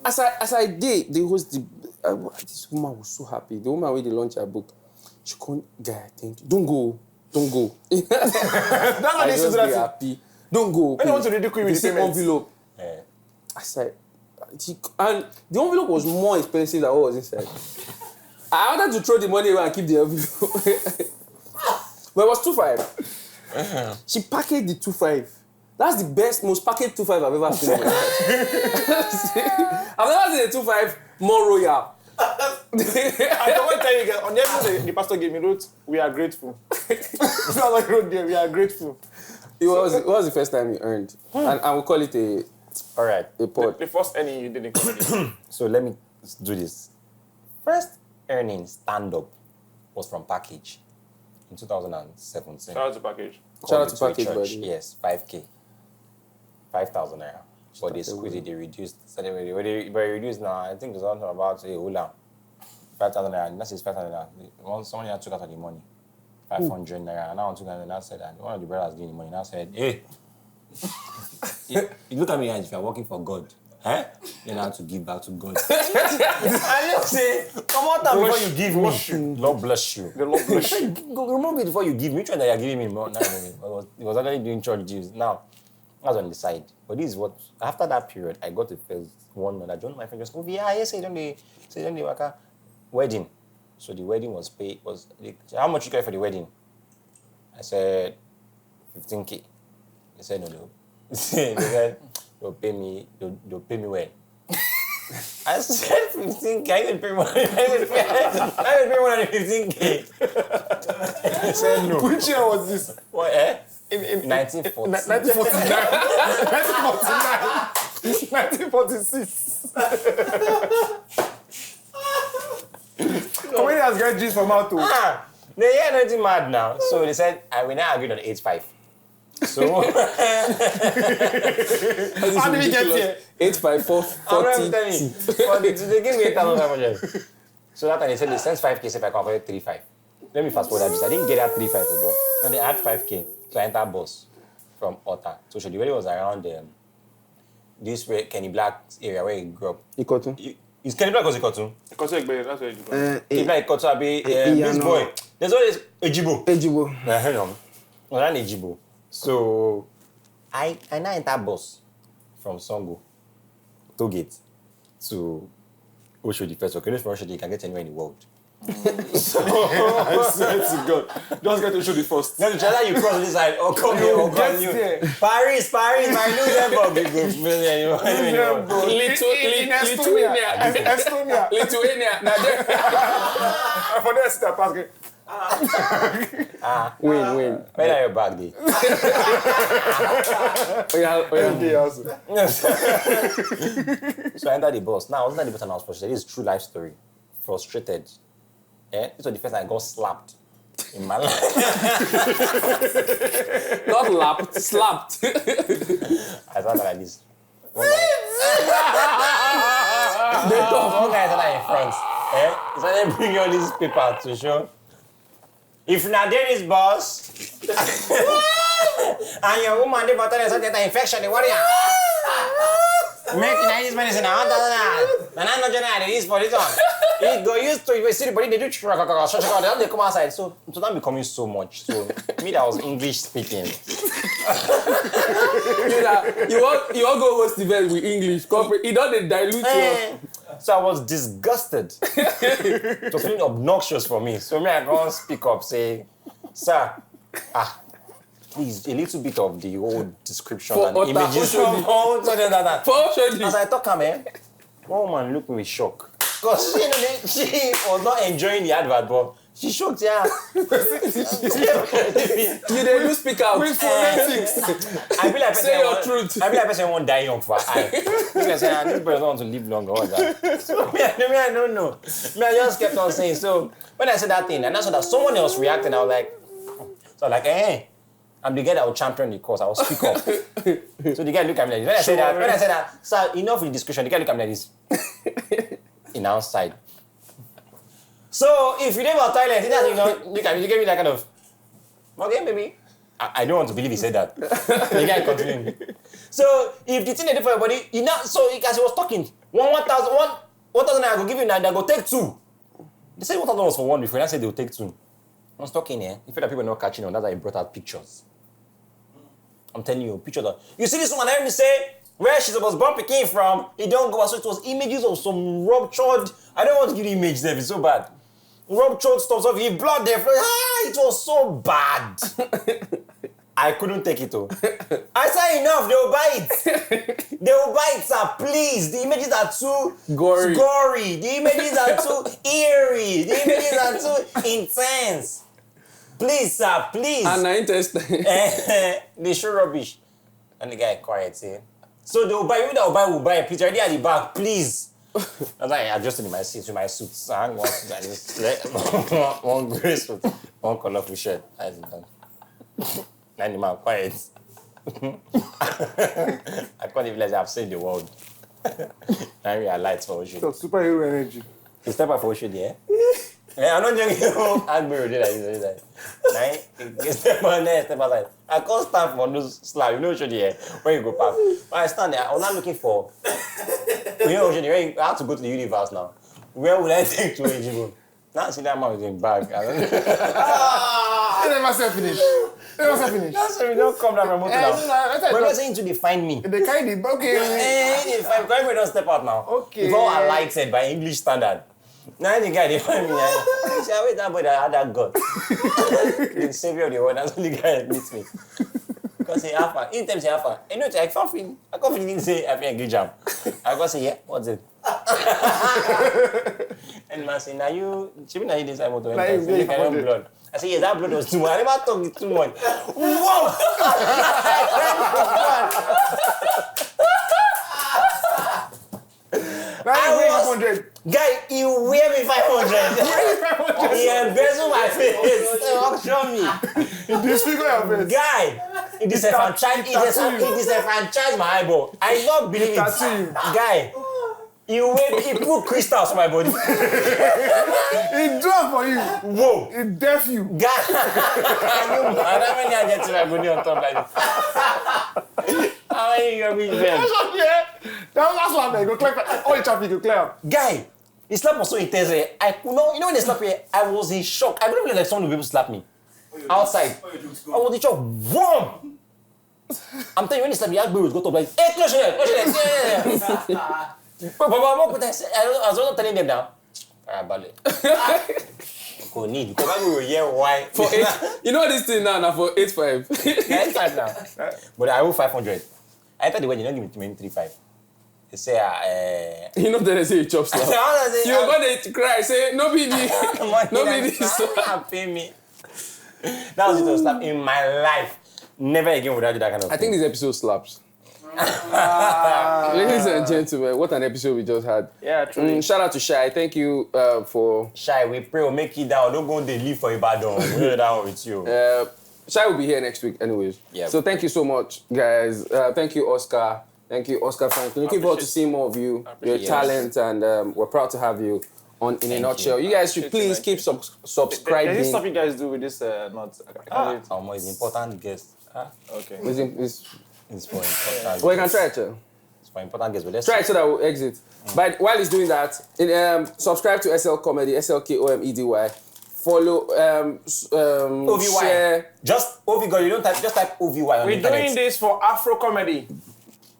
As I did, this woman was so happy. The woman with the launch her book. She called, guy, thank you. Don't go. That's what they should do. Happy. Don't go. When I want to ridicule with the same envelope. I said, and the envelope was more expensive than what was inside. I wanted to throw the money away and keep the envelope. But it was 2.5. She packaged the 2.5. That's the best, most packaged 2.5 I've ever seen in my life. I've never seen a 2.5 more royal. I don't want to tell you guys, on the episode the pastor gave me wrote, we are grateful. It's not like wrote there, we are grateful. It was the first time you earned. And I will call it a pod. The first earning you did in comedy. So let me do this. First earning stand-up was from Package in 2017. Shout out to Package. Shout out to Package, buddy. Yes, 5K. 5,000 naira. But they squeezed it, they reduced. So they reduced now. I think it's something about 5,000 naira. That is 5,000 naira. Someone here took out the money. 500 naira. And now I said that one of the brothers gave the money. Now said, hey, you look at me as if you're working for God. Huh? You have to give back to God. I just say, come on down before you give me. Lord bless you. The Lord bless you. Remove it before you give me. Which one that you're giving me more? It was actually doing church dues. Now, I was on the side. But this is what, after that period, I got the first one that John, my friend, just go, yeah, yes, don't they work wedding. So the wedding was paid, how much you get for the wedding? I said, 15K. They said, no. They said, they'll pay me well. I said 15K, I didn't pay more than 15K. They said no. Which year was this? What, in 1940. 1946. Comedians get G's from out too. The year nothing mad now. So they said, we now agreed on 8.5. So how did we get here? 8.5, 40. They gave me 8,500. So that time they said they sent 5K, so if I calculate 3.5. Let me fast forward that. I didn't get that 3.5 for ball. Now they add 5K. So I entered bus from Otta. So the wedding was around this way, Kenny Black's area where he grew up. Ikotu. Is Kenny Black or Ikotu? Ikotu, that's where you go. Kenny Black, Ikotu, this boy. There's always Ejibo. I heard him. Well, Ejibo. So I now enter bus from Songo, Tollgate, to Oshodi first. Okay, from Oshodi you can get anywhere in the world. So I swear to God, just get to Oshodi first. Then either you cross this side or come here or come here. Paris, my Luxembourg. Lithuania. For that sit pass. Win. Where are your bag day? So I entered the bus. Now I was inside the bus and I was frustrated. This is a true life story. Frustrated. This was the first time I got slapped in my life. Not lapped, slapped. I started like this. One guy started in front. He started bringing all these papers to show. If not there is boss, and your woman they bottle is an infection, the warrior. Make this medicine. And I'm not general. This for this one. He go used to it. See the body they do then they come outside. So that becoming so much. So me that was English speaking. You all go host event with English. He don't dilute you. So I was disgusted. It was feeling obnoxious for me. So me I go and speak up, say, sir, please, a little bit of the old description and images. As I talk, one woman looked me with shock. Because she was not enjoying the advert, but she shocked, yeah. You they do speak out. With forensics. I feel like say your truth. I feel like person won't die young for eye. You can say, this person wants to live longer. What's that? So me, I don't know. Me, I just kept on saying. So when I said that thing, and I saw that someone else reacting, I was like, I'm the guy that will champion the cause. I will speak up. So the guy looked at me like this. When I said that, sir, enough with the discussion. The guy looked at me like this. In outside. So if you never Thailand, look at me, you gave me that kind of, okay, baby. I don't want to believe he said that. The guy continued. So if the thing they do for your body, so as he was talking, 1,000 I go give you now, they go take 2. They said 1,000 was for 1 before, and I said they will take 2. I was talking here. You feel that people are not catching on. That's why I brought out pictures. I'm telling you, pictures. You see this woman, I heard me say, where she was born Peking from, it don't go. So it was images of some ruptured. I don't want to give you image there, it's so bad. Ruptured stuff, so if blood there, it was so bad. I couldn't take it though. I said enough, they will buy it. They will buy it, sir, please. The images are too gory. The images are too eerie. The images are too intense. Please, sir, please. And interesting. They show rubbish. And the guy quiet, see. So they will buy, even that will buy, please, already at the back, please. I was like, I adjusted in my seat with my suits. I hang one suit, I just one grey suit, one colorful shirt. I sit down. And the man quiet. I can't even realize I've saved the world. I realized for Oshodi. So superhero energy. You step up for Oshodi, eh? I'm not joking. I'm very like you step on there, step outside. I can't stand for those slabs. You know Oshodi, eh? When you go past. When I stand there, I'm not looking for. You know Oshodi, I have to go to the universe now. Where would I take to Ejibo? Now see that man with his bag. I never say finish. That's why we don't come down from motor now. When we're saying to define me. They kind of If I'm going to don't step out now. Okay. If all are lighted by English standard. Now the guy define me. I say, wait, that boy that had that God. The savior of the world. That's when the guy meets me. Because he alpha. In terms of alpha. You know, I can't feel say I feel engage jam. I go say, yeah, what's it? And man say, now you this I want to enter. You carry on blood. I say, yes, that blood was too much. I never talk too much. Whoa! Guy, he wear me 500. He embezzled my face. He auctioned me. He disfigured your face. Guy, he disenfranchised my eyeball. I don't believe it. Guy, he put crystals on my body. He drank for you. Whoa. He deaf you. Guy, I don't many I get to my body on top like this. How many you reach them? That's what I'm go clear. All the traffic you clear. Guy, the slap was so intense. I could not, you know when they slap me, I was in shock. I couldn't believe like someone would be able to slap me. Outside. I was in shock. Warm! I'm telling you, when they slap me, I would go to like, hey, close your head, yeah. But I was not telling them now. Go need because I will hear why. For 8, you know this thing now for 8.5. 8.5 now. But I owe 500. I thought the wedding don't give me 3.5. They say you know that they say you chop slap. You're gonna cry. Say no be this. Pay me. That was it to slap in my life. Never again would I do that kind of thing. I think this episode slaps. Ladies and gentlemen, what an episode we just had. Yeah, truly. Shout out to Shai. Thank you for... Shai, we pray we'll make it down. Don't go on the leave for Ibadan. We'll do that one with you. Shai will be here next week anyways. Yeah. So thank you so much, guys. Thank you, Oscar. Thank you, Oscar Franklin. Looking forward to seeing more of you, your talent, and we're proud to have you on In a Nutshell. You guys should please keep subscribing. There's stuff you guys do with this not... It's important guest. Okay. It's It's for important. well, you can try it, sir. for important guests. But let's try it so that we'll exit. But while he's doing that, subscribe to SL Comedy, SLKOMEDY. Follow, OVY. share. Just OVY God. You don't type. Just type OVY on the internet. We're doing this for Afro comedy.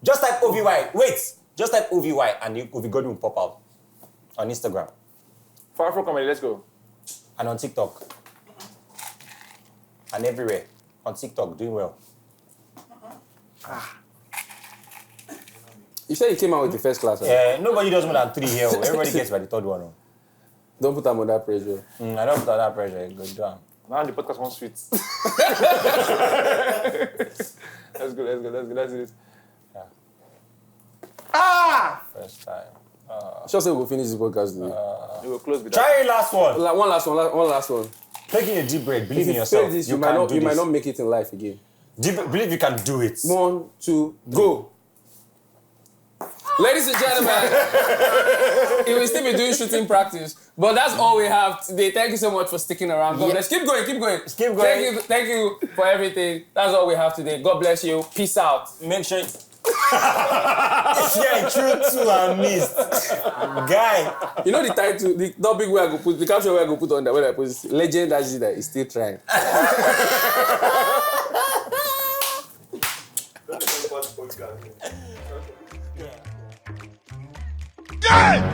Just type OVY. Wait. Just type OVY and OVY God will pop out on Instagram For Afro comedy, let's go. and on TikTok and everywhere. On TikTok, doing well. You said you came out with the first class, right? Nobody does more than 3 here. Everybody gets by the third one. Don't put them under pressure. I don't put under pressure. Go do am. Now the podcast wants sweets. Let's go. Let's do this. First time. Sure say we'll finish this podcast today. We will close with that. Try last one. One last one. Taking a deep breath. Believe If in you yourself. fail this, you might not make it in life again. Believe you can do it. 1, 2, go. Ladies and gentlemen, we will still be doing shooting practice, but that's all we have today. Thank you so much for sticking around. God bless. Keep going. Keep going. Thank you for everything. That's all we have today. God bless you. Peace out. Make sure. Yeah, true too. I missed. Guy. You know the title, the topic where I go put, the caption where I go put on there, where I put is legend that is still trying. Yeah!